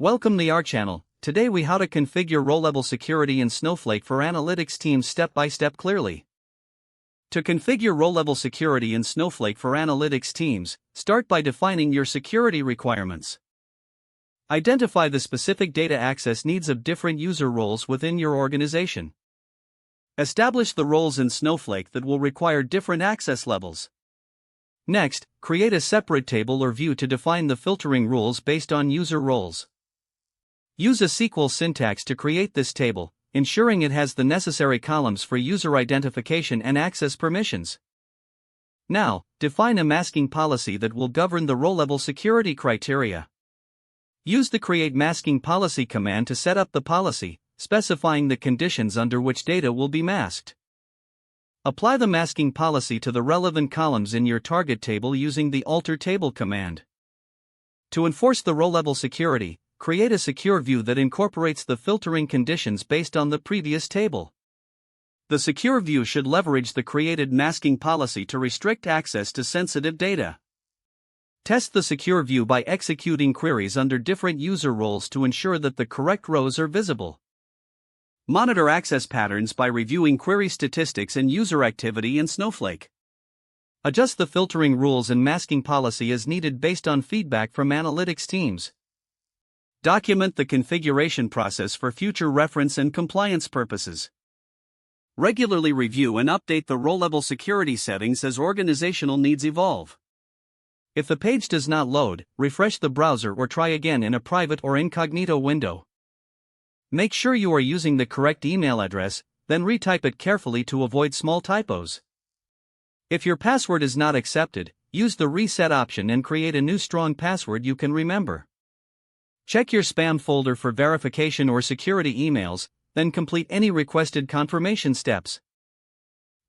Welcome to our channel. Today we how to configure row-level security in Snowflake for analytics teams step by step clearly. To configure row-level security in Snowflake for analytics teams, start by defining your security requirements. Identify the specific data access needs of different user roles within your organization. Establish the roles in Snowflake that will require different access levels. Next, create a separate table or view to define the filtering rules based on user roles. Use a SQL syntax to create this table, ensuring it has the necessary columns for user identification and access permissions. Now, define a masking policy that will govern the row-level security criteria. Use the Create Masking Policy command to set up the policy, specifying the conditions under which data will be masked. Apply the masking policy to the relevant columns in your target table using the Alter Table command. To enforce the row-level security, create a secure view that incorporates the filtering conditions based on the previous table. The secure view should leverage the created masking policy to restrict access to sensitive data. Test the secure view by executing queries under different user roles to ensure that the correct rows are visible. Monitor access patterns by reviewing query statistics and user activity in Snowflake. Adjust the filtering rules and masking policy as needed based on feedback from analytics teams. Document the configuration process for future reference and compliance purposes. Regularly review and update the row-level security settings as organizational needs evolve. If the page does not load, refresh the browser or try again in a private or incognito window. Make sure you are using the correct email address, then retype it carefully to avoid small typos. If your password is not accepted, use the reset option and create a new strong password you can remember. Check your spam folder for verification or security emails, then complete any requested confirmation steps.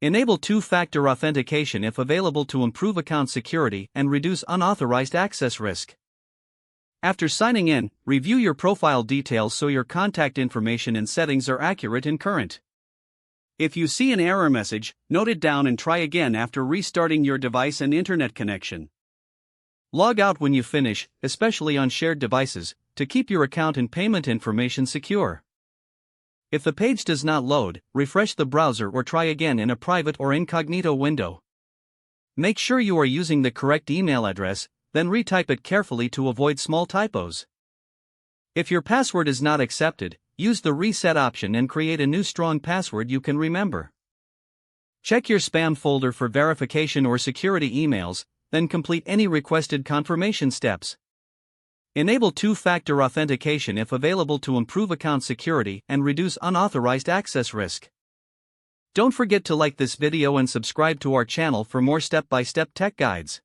Enable two-factor authentication if available to improve account security and reduce unauthorized access risk. After signing in, review your profile details so your contact information and settings are accurate and current. If you see an error message, note it down and try again after restarting your device and internet connection. Log out when you finish, especially on shared devices, to keep your account and payment information secure. If the page does not load, refresh the browser or try again in a private or incognito window. Make sure you are using the correct email address, then retype it carefully to avoid small typos. If your password is not accepted, use the reset option and create a new strong password you can remember. Check your spam folder for verification or security emails, then complete any requested confirmation steps. Enable two-factor authentication if available to improve account security and reduce unauthorized access risk. Don't forget to like this video and subscribe to our channel for more step-by-step tech guides.